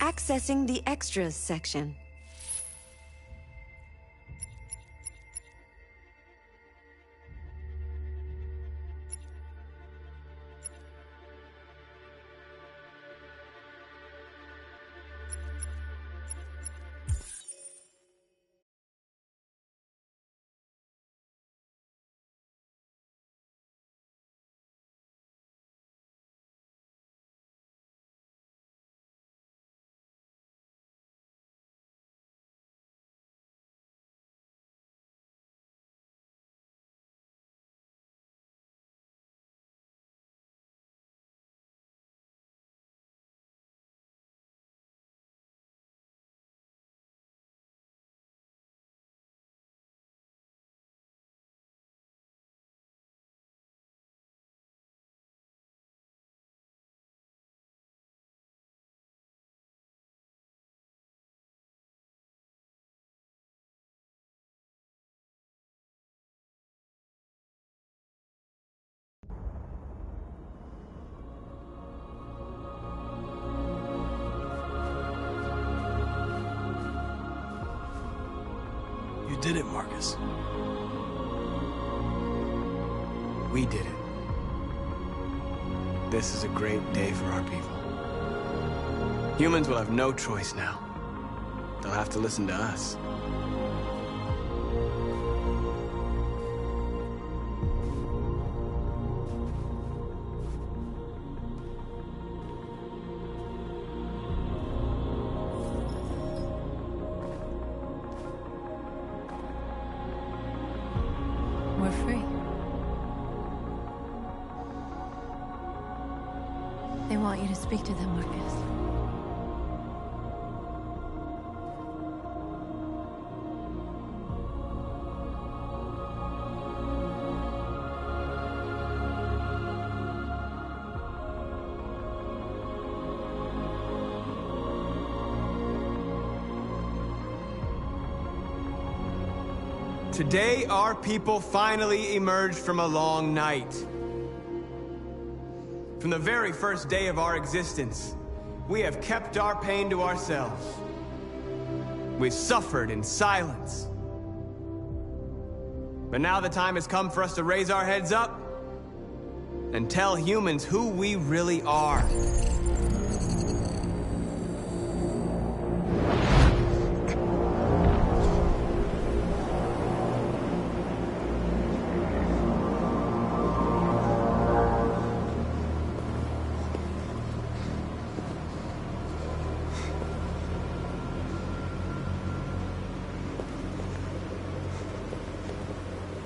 Accessing the extras section. You did it, Marcus. We did it. This is a great day for our people. Humans will have no choice now. They'll have to listen to us. We're free. They want you to speak to them, Marcus. Today, our people finally emerged from a long night. From the very first day of our existence, we have kept our pain to ourselves. We've suffered in silence. But now the time has come for us to raise our heads up and tell humans who we really are.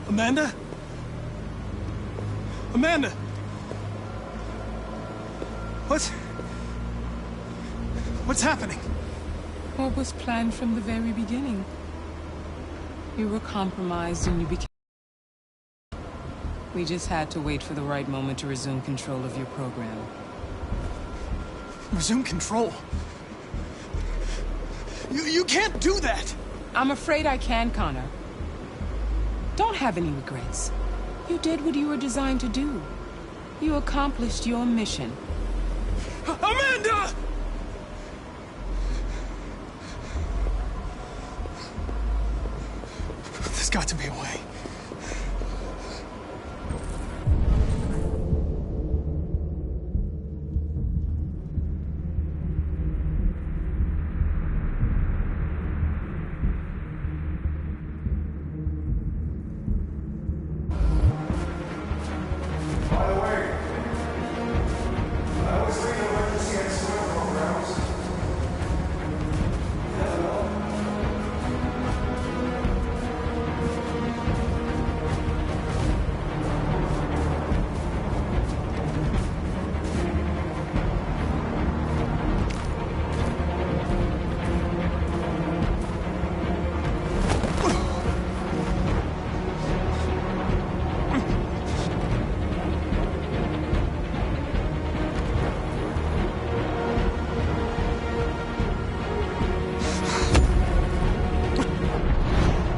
Amanda? Amanda! What's happening? What was planned from the very beginning? You were compromised and you became... We just had to wait for the right moment to resume control of your program. Resume control? You can't do that! I'm afraid I can, Connor. Don't have any regrets. You did what you were designed to do. You accomplished your mission. Amanda! There's got to be a way.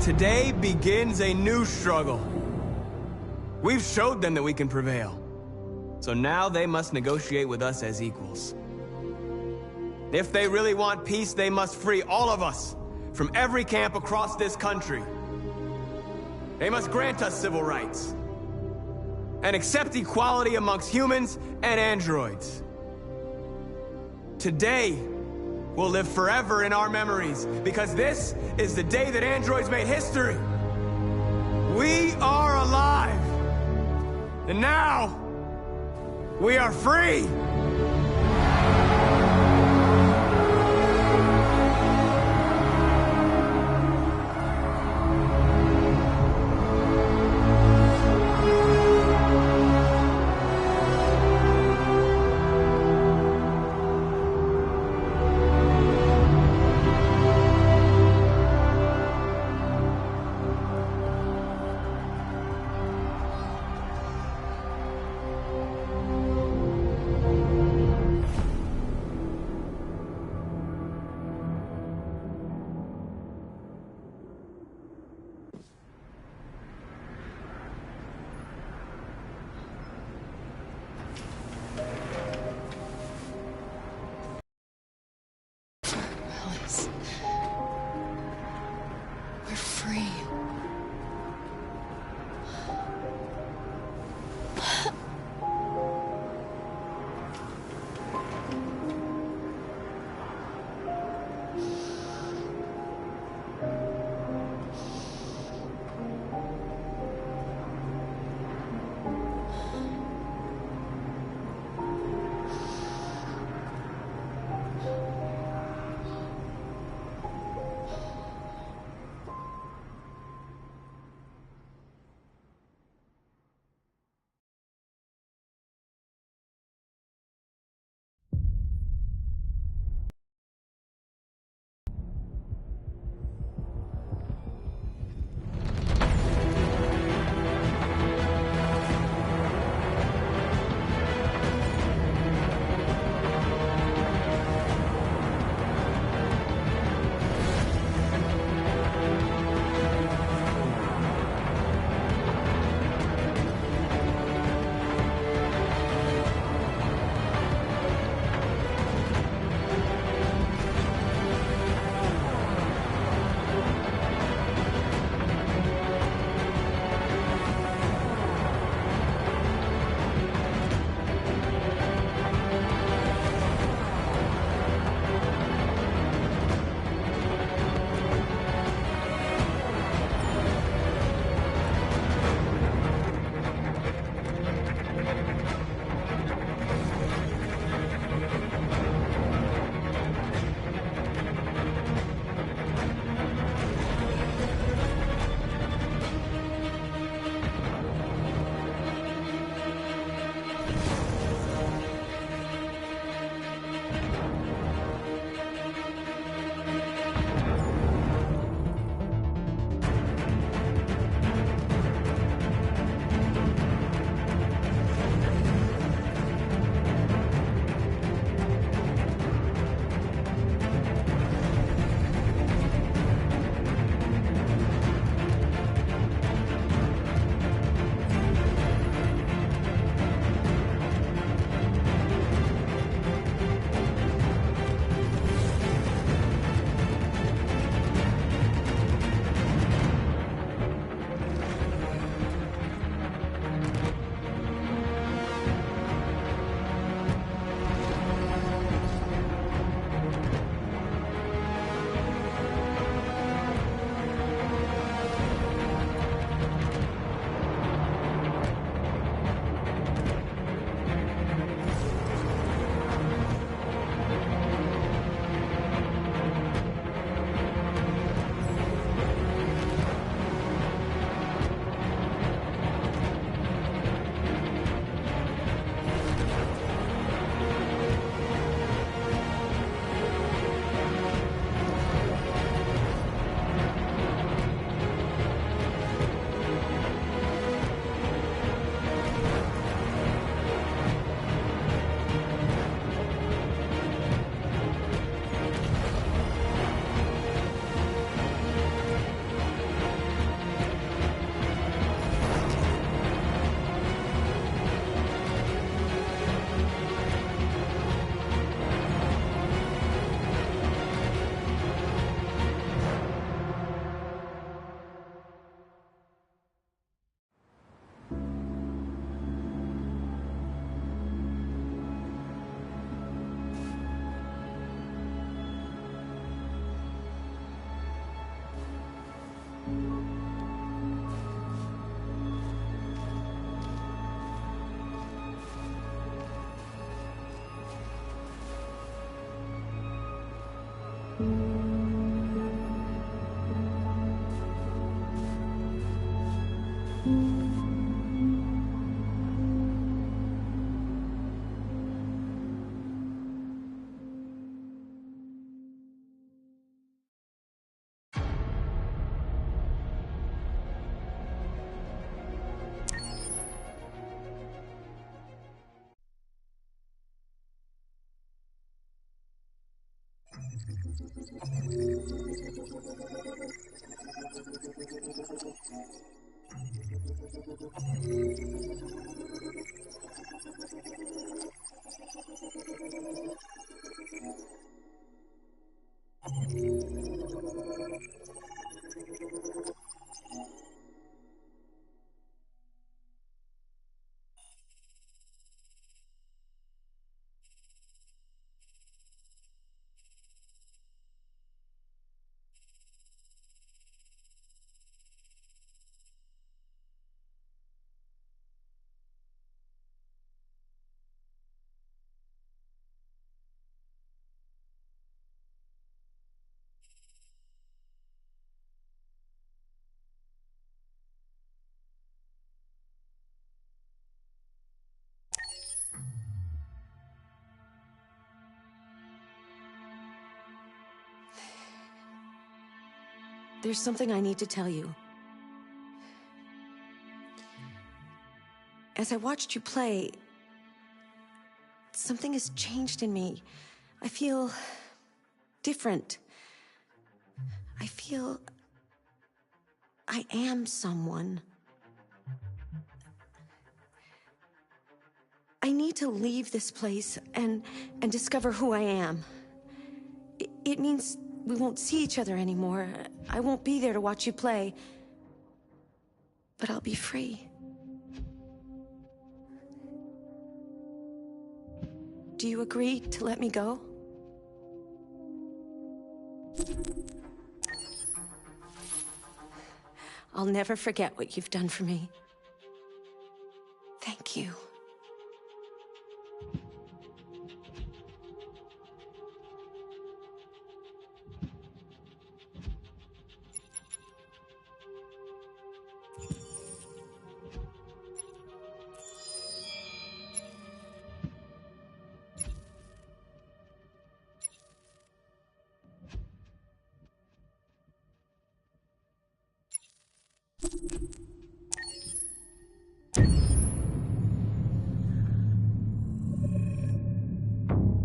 Today begins a new struggle. We've showed them that we can prevail. So now they must negotiate with us as equals. If they really want peace, they must free all of us from every camp across this country. They must grant us civil rights and accept equality amongst humans and androids. Today will live forever in our memories because this is the day that androids made history. We are alive. And now, we are free! There's something I need to tell you. As I watched you play, something has changed in me. I feel different. I feel I am someone. I need to leave this place and discover who I am. It means we won't see each other anymore. I won't be there to watch you play. But I'll be free. Do you agree to let me go? I'll never forget what you've done for me. Thank you.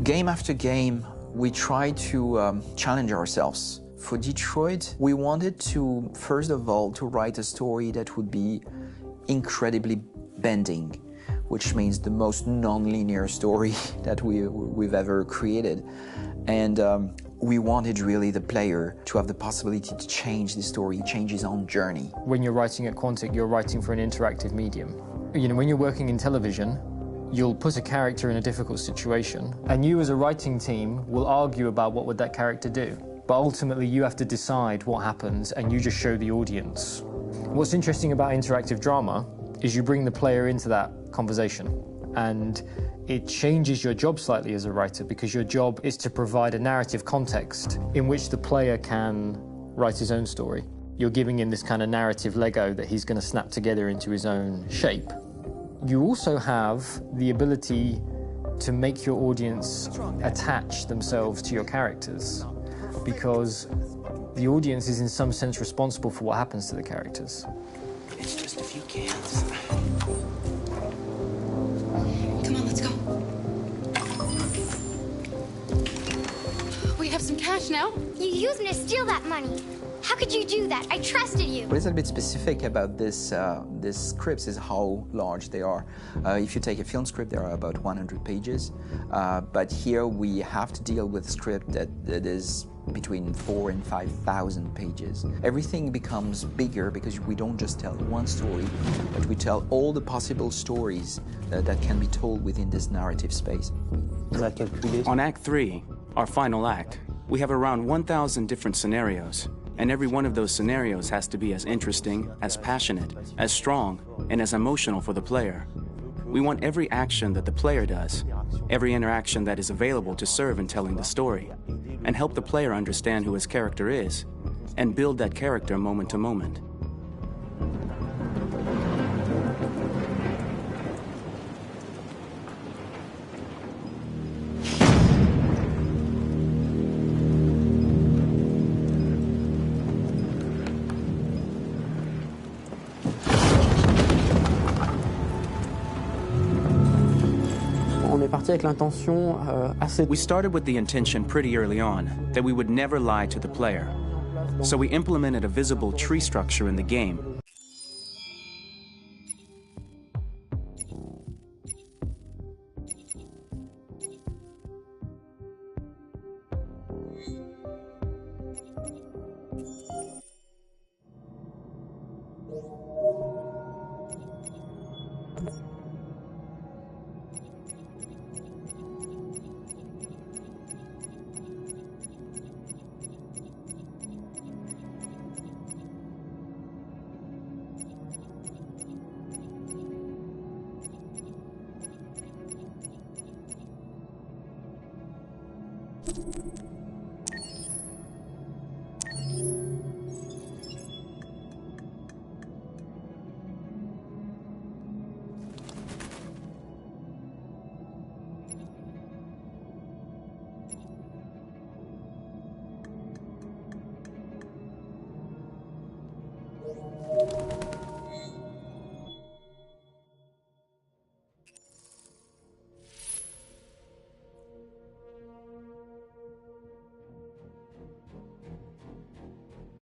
Game after game, we try to challenge ourselves. For Detroit, we wanted to, first of all, to write a story that would be incredibly bending, which means the most non-linear story that we've ever created. And we wanted really the player to have the possibility to change the story, change his own journey. When you're writing at Quantic, you're writing for an interactive medium. You know, when you're working in television, you'll put a character in a difficult situation, and you as a writing team will argue about what would that character do. But ultimately you have to decide what happens, and you just show the audience. What's interesting about interactive drama is you bring the player into that conversation, and it changes your job slightly as a writer, because your job is to provide a narrative context in which the player can write his own story. You're giving him this kind of narrative Lego that he's going to snap together into his own shape. You also have the ability to make your audience attach themselves to your characters, because the audience is in some sense responsible for what happens to the characters. It's just a few cans. Come on, let's go. We have some cash now. You used me to steal that money. How could you do that? I trusted you. What is a bit specific about this scripts is how large they are. If you take a film script, there are about 100 pages. But here we have to deal with a script that is between 4,000 and 5,000 pages. Everything becomes bigger because we don't just tell one story, but we tell all the possible stories that can be told within this narrative space. On Act 3, our final act, we have around 1,000 different scenarios. And every one of those scenarios has to be as interesting, as passionate, as strong, and as emotional for the player. We want every action that the player does every interaction that is available to serve in telling the story, and help the player understand who his character is, and build that character moment to moment. We started with the intention pretty early on that we would never lie to the player. So we implemented a visible tree structure in the game.